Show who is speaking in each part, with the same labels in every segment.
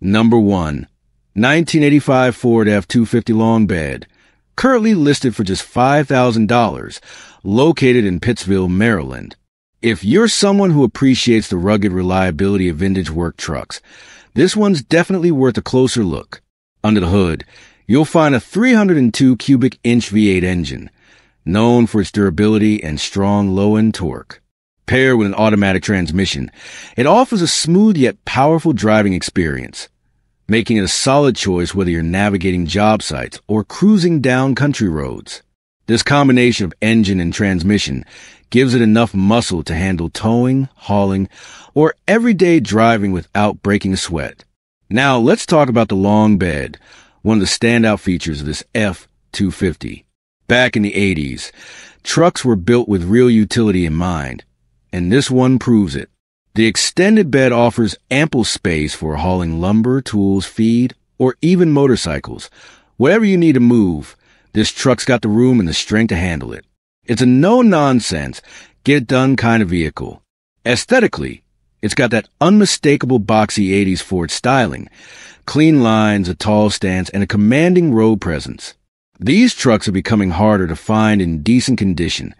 Speaker 1: Number 1. 1985 Ford F-250 long bed, currently listed for just $5,000, located in Pittsville, Maryland. If you're someone who appreciates the rugged reliability of vintage work trucks, this one's definitely worth a closer look. Under the hood, you'll find a 302 cubic inch V8 engine, known for its durability and strong low-end torque. Paired with an automatic transmission, it offers a smooth yet powerful driving experience, making it a solid choice whether you're navigating job sites or cruising down country roads. This combination of engine and transmission gives it enough muscle to handle towing, hauling, or everyday driving without breaking a sweat. Now let's talk about the long bed, one of the standout features of this F-250. Back in the 80s, trucks were built with real utility in mind, and this one proves it. The extended bed offers ample space for hauling lumber, tools, feed, or even motorcycles. Whatever you need to move, this truck's got the room and the strength to handle it. It's a no-nonsense, get-it-done kind of vehicle. Aesthetically, it's got that unmistakable boxy 80s Ford styling, clean lines, a tall stance, and a commanding road presence. These trucks are becoming harder to find in decent condition,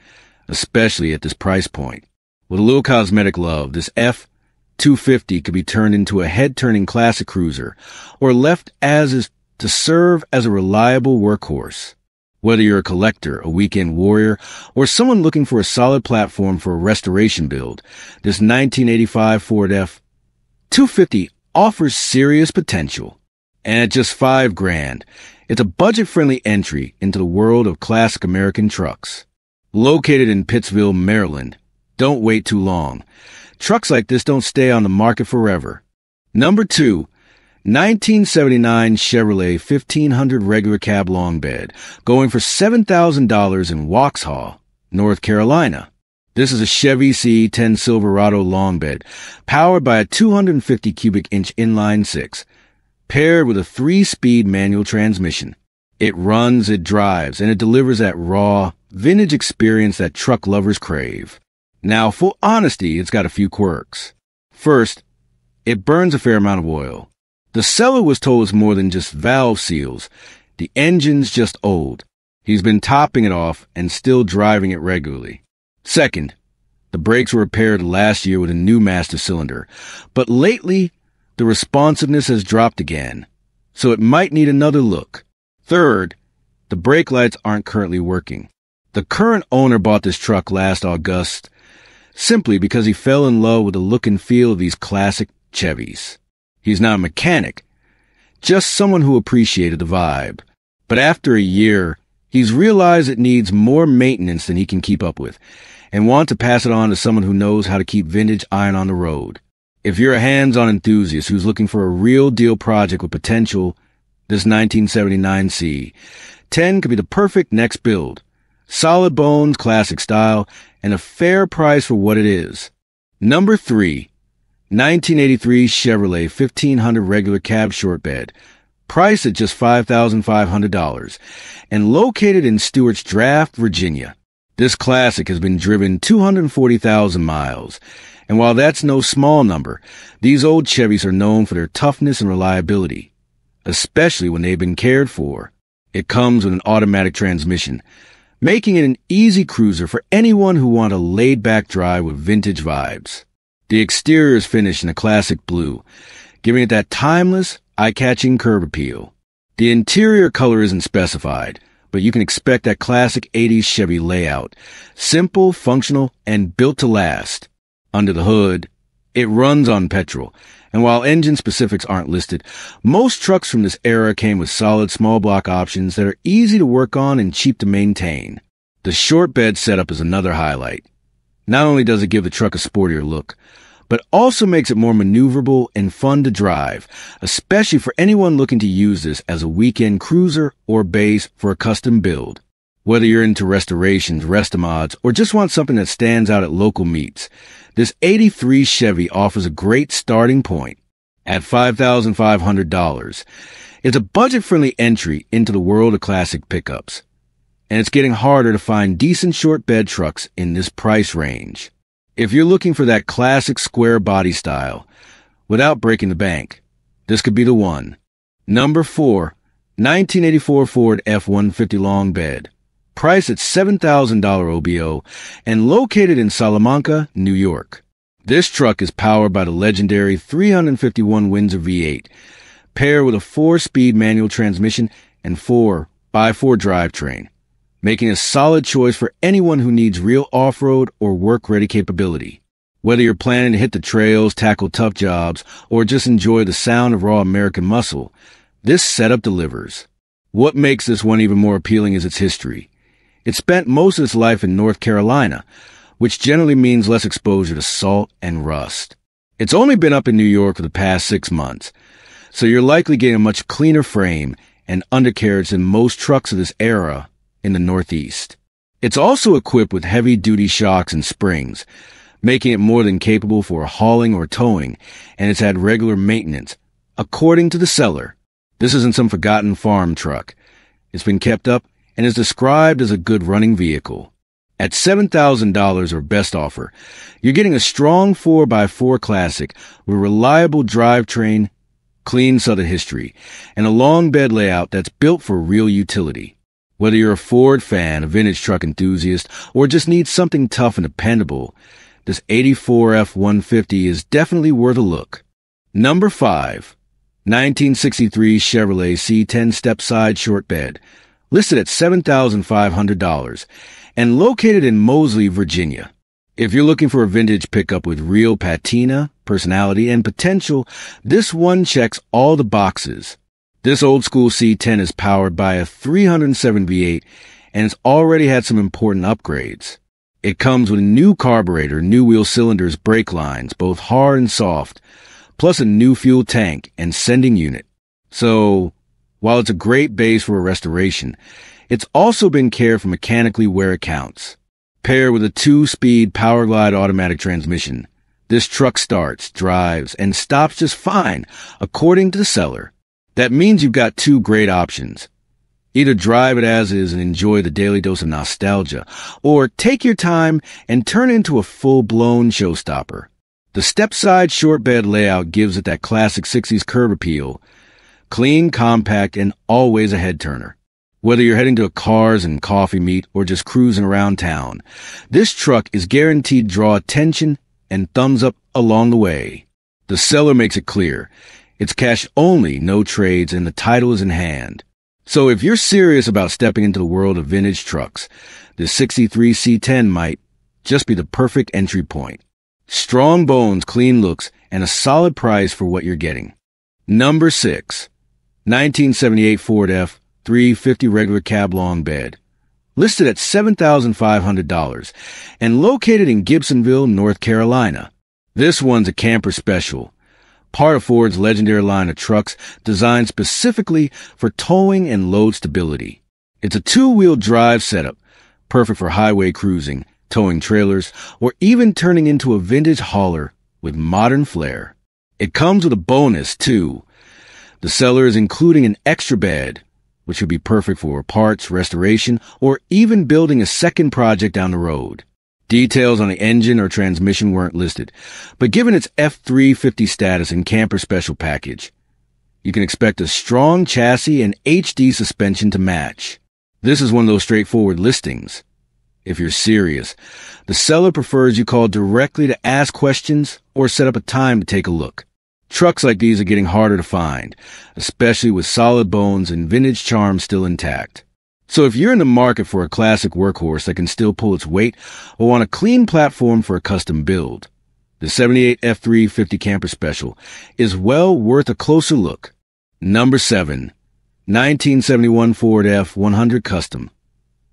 Speaker 1: especially at this price point. With a little cosmetic love, this F-250 could be turned into a head-turning classic cruiser or left as is to serve as a reliable workhorse. Whether you're a collector, a weekend warrior, or someone looking for a solid platform for a restoration build, this 1985 Ford F-250 offers serious potential. And at just $5,000, it's a budget-friendly entry into the world of classic American trucks. Located in Pittsville, Maryland, don't wait too long. Trucks like this don't stay on the market forever. Number 2. 1979 Chevrolet 1500 regular cab long bed, going for $7,000 in Waxhaw, North Carolina. This is a Chevy C10 Silverado long bed, powered by a 250 cubic inch inline 6, paired with a 3-speed manual transmission. It runs, it drives, and it delivers that raw, vintage experience that truck lovers crave. Now, full honesty, it's got a few quirks. First, it burns a fair amount of oil. The seller was told it's more than just valve seals. The engine's just old. He's been topping it off and still driving it regularly. Second, the brakes were repaired last year with a new master cylinder, but lately, the responsiveness has dropped again, so it might need another look. Third, the brake lights aren't currently working. The current owner bought this truck last August simply because he fell in love with the look and feel of these classic Chevys. He's not a mechanic, just someone who appreciated the vibe. But after a year, he's realized it needs more maintenance than he can keep up with, and wants to pass it on to someone who knows how to keep vintage iron on the road. If you're a hands-on enthusiast who's looking for a real-deal project with potential, this 1979 C10 could be the perfect next build. Solid bones, classic style, and a fair price for what it is. Number 3. 1983 Chevrolet 1500 regular cab short bed, priced at just $5,500, and located in Stewart's Draft, Virginia. This classic has been driven 240,000 miles, and while that's no small number, these old Chevys are known for their toughness and reliability, especially when they've been cared for. It comes with an automatic transmission, making it an easy cruiser for anyone who wants a laid-back drive with vintage vibes. The exterior is finished in a classic blue, giving it that timeless, eye-catching curb appeal. The interior color isn't specified, but you can expect that classic 80s Chevy layout, simple, functional, and built to last. Under the hood, it runs on petrol, and while engine specifics aren't listed, most trucks from this era came with solid small block options that are easy to work on and cheap to maintain. The short bed setup is another highlight. Not only does it give the truck a sportier look, but also makes it more maneuverable and fun to drive, especially for anyone looking to use this as a weekend cruiser or base for a custom build. Whether you're into restorations, restomods, or just want something that stands out at local meets, this 83 Chevy offers a great starting point. At $5,500, it's a budget-friendly entry into the world of classic pickups, and it's getting harder to find decent short bed trucks in this price range. If you're looking for that classic square body style, without breaking the bank, This could be the one. Number 4. 1984 Ford F-150 long bed. Priced at $7,000 OBO and located in Salamanca, New York. This truck is powered by the legendary 351 Windsor V8, paired with a 4-speed manual transmission and 4x4 drivetrain, making a solid choice for anyone who needs real off-road or work-ready capability. Whether you're planning to hit the trails, tackle tough jobs, or just enjoy the sound of raw American muscle, this setup delivers. What makes this one even more appealing is its history. It spent most of its life in North Carolina, which generally means less exposure to salt and rust. It's only been up in New York for the past 6 months, so you're likely getting a much cleaner frame and undercarriage than most trucks of this era in the Northeast. It's also equipped with heavy-duty shocks and springs, making it more than capable for hauling or towing, and it's had regular maintenance, according to the seller. This isn't some forgotten farm truck. It's been kept up and is described as a good running vehicle. At $7,000 or best offer, you're getting a strong 4x4 classic with reliable drivetrain, clean Southern history, and a long bed layout that's built for real utility. Whether you're a Ford fan, a vintage truck enthusiast, or just need something tough and dependable, this 84 F-150 is definitely worth a look. Number 5. 1963 Chevrolet C10 step-side short bed, listed at $7,500, and located in Moseley, Virginia. If you're looking for a vintage pickup with real patina, personality, and potential, this one checks all the boxes. This old-school C10 is powered by a 307 V8, and it's already had some important upgrades. It comes with a new carburetor, new wheel cylinders, brake lines, both hard and soft, plus a new fuel tank and sending unit. So, while it's a great base for a restoration, it's also been cared for mechanically where it counts. Paired with a 2-speed Powerglide automatic transmission, this truck starts, drives, and stops just fine, according to the seller. That means you've got 2 great options. Either drive it as is and enjoy the daily dose of nostalgia, or take your time and turn it into a full-blown showstopper. The step-side short bed layout gives it that classic 60s curve appeal, clean, compact, and always a head-turner. Whether you're heading to a cars and coffee meet or just cruising around town, this truck is guaranteed to draw attention and thumbs up along the way. The seller makes it clear. It's cash only, no trades, and the title is in hand. So if you're serious about stepping into the world of vintage trucks, the 63 C10 might just be the perfect entry point. Strong bones, clean looks, and a solid price for what you're getting. Number 6. 1978 Ford F-350 regular cab long bed. Listed at $7,500 and located in Gibsonville, North Carolina. This one's a camper special, part of Ford's legendary line of trucks designed specifically for towing and load stability. It's a 2-wheel drive setup, perfect for highway cruising, towing trailers, or even turning into a vintage hauler with modern flair. It comes with a bonus, too. The seller is including an extra bed, which would be perfect for parts, restoration, or even building a second project down the road. Details on the engine or transmission weren't listed, but given its F-350 status and camper special package, you can expect a strong chassis and HD suspension to match. This is one of those straightforward listings. If you're serious, the seller prefers you call directly to ask questions or set up a time to take a look. Trucks like these are getting harder to find, especially with solid bones and vintage charm still intact. So if you're in the market for a classic workhorse that can still pull its weight or want a clean platform for a custom build, the 78 F-350 Camper Special is well worth a closer look. Number 7. 1971 Ford F-100 Custom.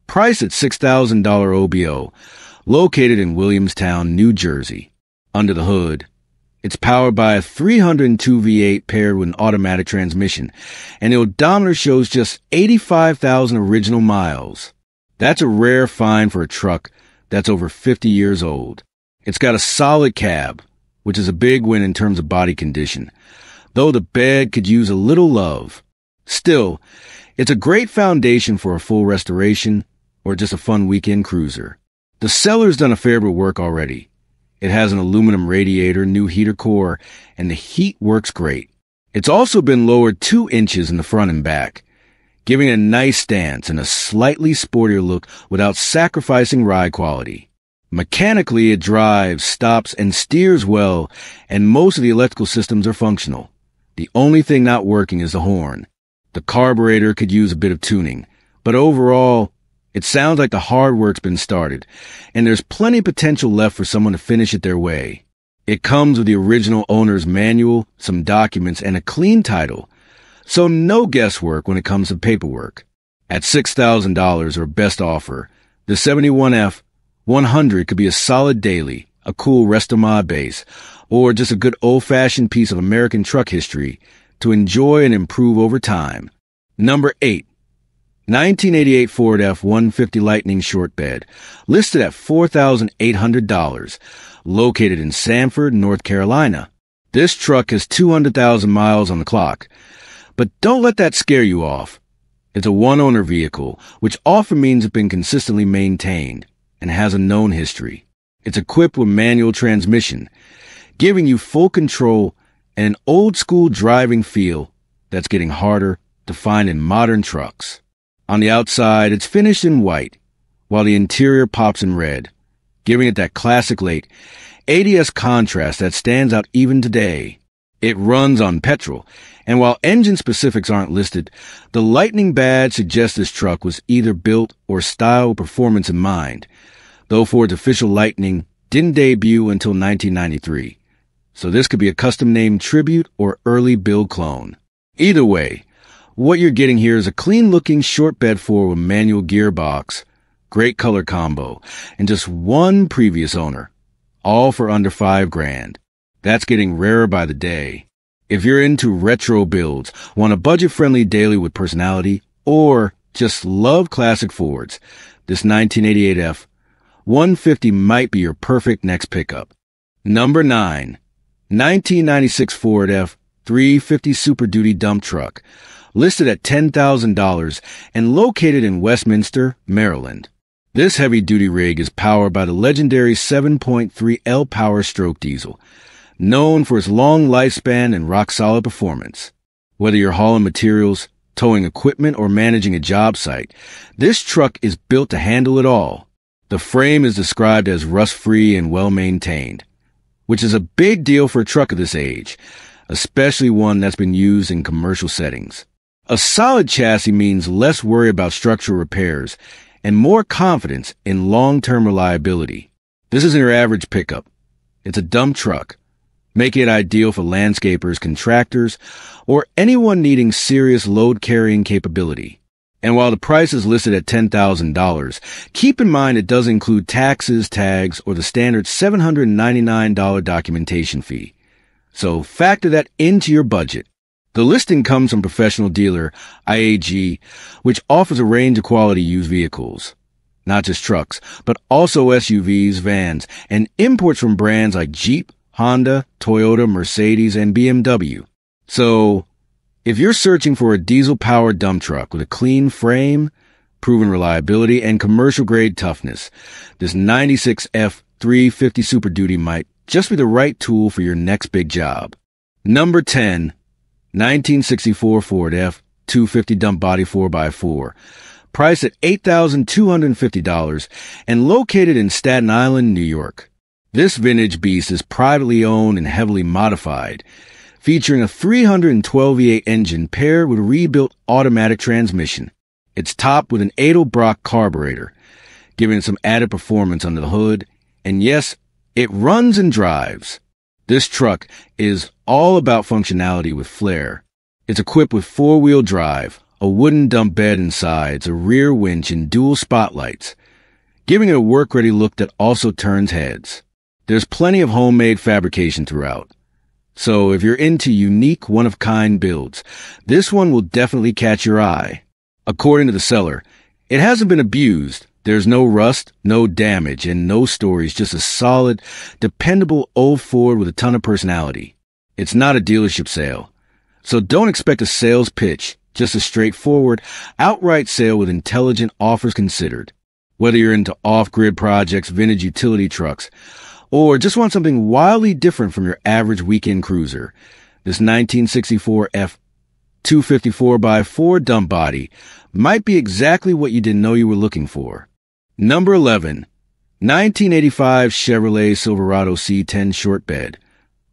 Speaker 1: Priced at $6,000 OBO, located in Williamstown, New Jersey. Under the hood, it's powered by a 302 V8 paired with an automatic transmission, and the odometer shows just 85,000 original miles. That's a rare find for a truck that's over 50 years old. It's got a solid cab, which is a big win in terms of body condition, though the bed could use a little love. Still, it's a great foundation for a full restoration or just a fun weekend cruiser. The seller's done a fair bit of work already. It has an aluminum radiator, new heater core, and the heat works great. It's also been lowered 2 inches in the front and back, giving it a nice stance and a slightly sportier look without sacrificing ride quality. Mechanically, it drives, stops, and steers well, and most of the electrical systems are functional. The only thing not working is the horn. The carburetor could use a bit of tuning, but overall, it sounds like the hard work's been started, and there's plenty of potential left for someone to finish it their way. It comes with the original owner's manual, some documents, and a clean title, so no guesswork when it comes to paperwork. At $6,000 or best offer, the 71F 100 could be a solid daily, a cool rest of my base, or just a good old-fashioned piece of American truck history to enjoy and improve over time. Number 8. 1988 Ford F-150 Lightning Short Bed, listed at $4,800, located in Sanford, North Carolina. This truck has 200,000 miles on the clock, but don't let that scare you off. It's a one-owner vehicle, which often means it's been consistently maintained and has a known history. It's equipped with manual transmission, giving you full control and an old-school driving feel that's getting harder to find in modern trucks. On the outside, it's finished in white, while the interior pops in red, giving it that classic late ADS contrast that stands out even today. It runs on petrol, and while engine specifics aren't listed, the Lightning badge suggests this truck was either built or styled with performance in mind, though Ford's official Lightning didn't debut until 1993, so this could be a custom-named tribute or early build clone. Either way, what you're getting here is a clean-looking short bed Ford with manual gearbox, great color combo, and just one previous owner, all for under $5,000. That's getting rarer by the day. If you're into retro builds, want a budget-friendly daily with personality, or just love classic Fords, this 1988 F-150 might be your perfect next pickup. Number 9. 1996 Ford F-350 Super Duty Dump Truck, listed at $10,000 and located in Westminster, Maryland. This heavy-duty rig is powered by the legendary 7.3 L Power Stroke diesel, known for its long lifespan and rock-solid performance. Whether you're hauling materials, towing equipment, or managing a job site, this truck is built to handle it all. The frame is described as rust-free and well-maintained, which is a big deal for a truck of this age, especially one that's been used in commercial settings. A solid chassis means less worry about structural repairs and more confidence in long-term reliability. This isn't your average pickup. It's a dump truck, making it ideal for landscapers, contractors, or anyone needing serious load-carrying capability. And while the price is listed at $10,000, keep in mind it does include taxes, tags, or the standard $799 documentation fee. So factor that into your budget. The listing comes from professional dealer IAG, which offers a range of quality used vehicles. Not just trucks, but also SUVs, vans, and imports from brands like Jeep, Honda, Toyota, Mercedes, and BMW. So, if you're searching for a diesel-powered dump truck with a clean frame, proven reliability, and commercial-grade toughness, this 96 F-350 Super Duty might just be the right tool for your next big job. Number 10. 1964 Ford F-250 Dump Body 4x4, priced at $8,250 and located in Staten Island, New York. This vintage beast is privately owned and heavily modified, featuring a 312 V8 engine paired with a rebuilt automatic transmission. It's topped with an Edelbrock carburetor, giving it some added performance under the hood, and yes, it runs and drives. This truck is all about functionality with flair. It's equipped with 4-wheel drive, a wooden dump bed and sides, a rear winch, and dual spotlights, giving it a work-ready look that also turns heads. There's plenty of homemade fabrication throughout. So if you're into unique, one-of-kind builds, this one will definitely catch your eye. According to the seller, it hasn't been abused. There's no rust, no damage, and no stories, just a solid, dependable old Ford with a ton of personality. It's not a dealership sale, so don't expect a sales pitch, just a straightforward, outright sale with intelligent offers considered. Whether you're into off-grid projects, vintage utility trucks, or just want something wildly different from your average weekend cruiser, This 1964 F254 by 4 dump body might be exactly what you didn't know you were looking for. Number 11. 1985 Chevrolet Silverado C10 short bed.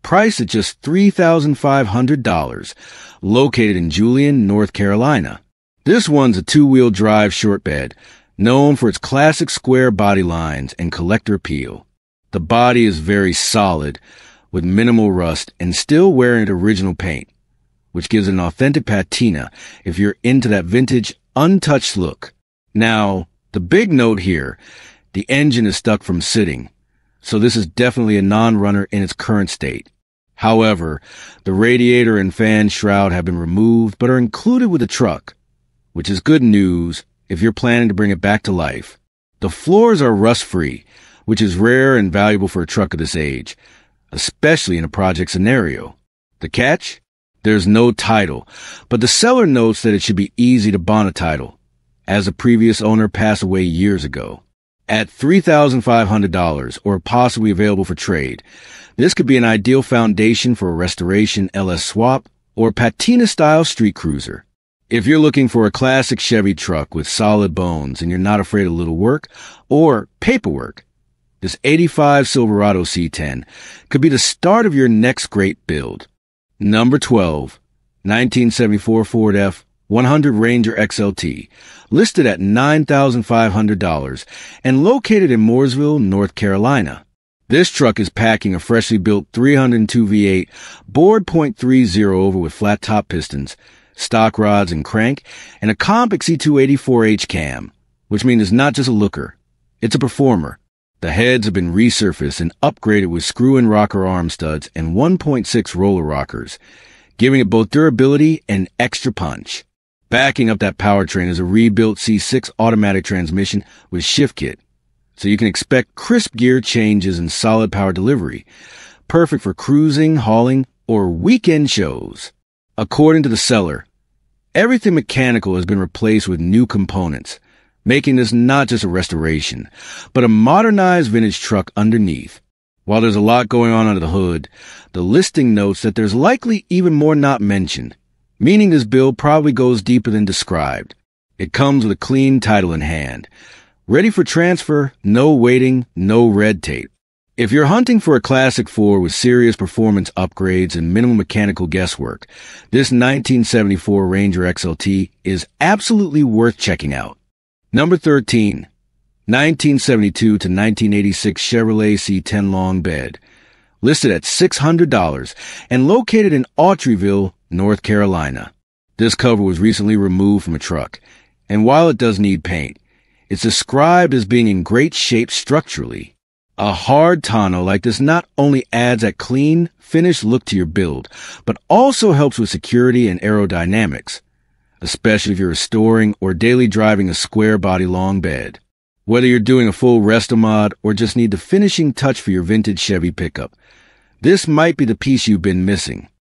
Speaker 1: Priced at just $3,500. Located in Julian, North Carolina. This one's a two-wheel drive short bed, known for its classic square body lines and collector appeal. The body is very solid, with minimal rust and still wearing its original paint, which gives it an authentic patina if you're into that vintage, untouched look. Now, the big note here, the engine is stuck from sitting, so this is definitely a non-runner in its current state. However, the radiator and fan shroud have been removed but are included with the truck, which is good news if you're planning to bring it back to life. The floors are rust-free, which is rare and valuable for a truck of this age, especially in a project scenario. The catch? There's no title, but the seller notes that it should be easy to bond a title, as the previous owner passed away years ago. At $3,500 or possibly available for trade, this could be an ideal foundation for a restoration LS swap or patina-style street cruiser. If you're looking for a classic Chevy truck with solid bones and you're not afraid of little work or paperwork, this 85 Silverado C10 could be the start of your next great build. Number 12. 1974 Ford F100 Ranger XLT, listed at $9,500 and located in Mooresville, North Carolina. This truck is packing a freshly built 302 V8 bored .30 over with flat top pistons, stock rods and crank, and a comp XC284H cam, which means it's not just a looker, it's a performer. The heads have been resurfaced and upgraded with screw-in rocker arm studs and 1.6 roller rockers, giving it both durability and extra punch. Backing up that powertrain is a rebuilt C6 automatic transmission with shift kit, so you can expect crisp gear changes and solid power delivery, perfect for cruising, hauling, or weekend shows. According to the seller, everything mechanical has been replaced with new components, making this not just a restoration, but a modernized vintage truck underneath. While there's a lot going on under the hood, the listing notes that there's likely even more not mentioned, meaning this build probably goes deeper than described. It comes with a clean title in hand. Ready for transfer, no waiting, no red tape. If you're hunting for a classic 4 with serious performance upgrades and minimal mechanical guesswork, this 1974 Ranger XLT is absolutely worth checking out. Number 13. 1972 to 1986 Chevrolet C10 long bed, listed at $600 and located in Autryville, North Carolina. This cover was recently removed from a truck, and while it does need paint, it's described as being in great shape structurally. A hard tonneau like this not only adds a clean, finished look to your build, but also helps with security and aerodynamics, especially if you're restoring or daily driving a square body long bed. Whether you're doing a full resto mod or just need the finishing touch for your vintage Chevy pickup, this might be the piece you've been missing.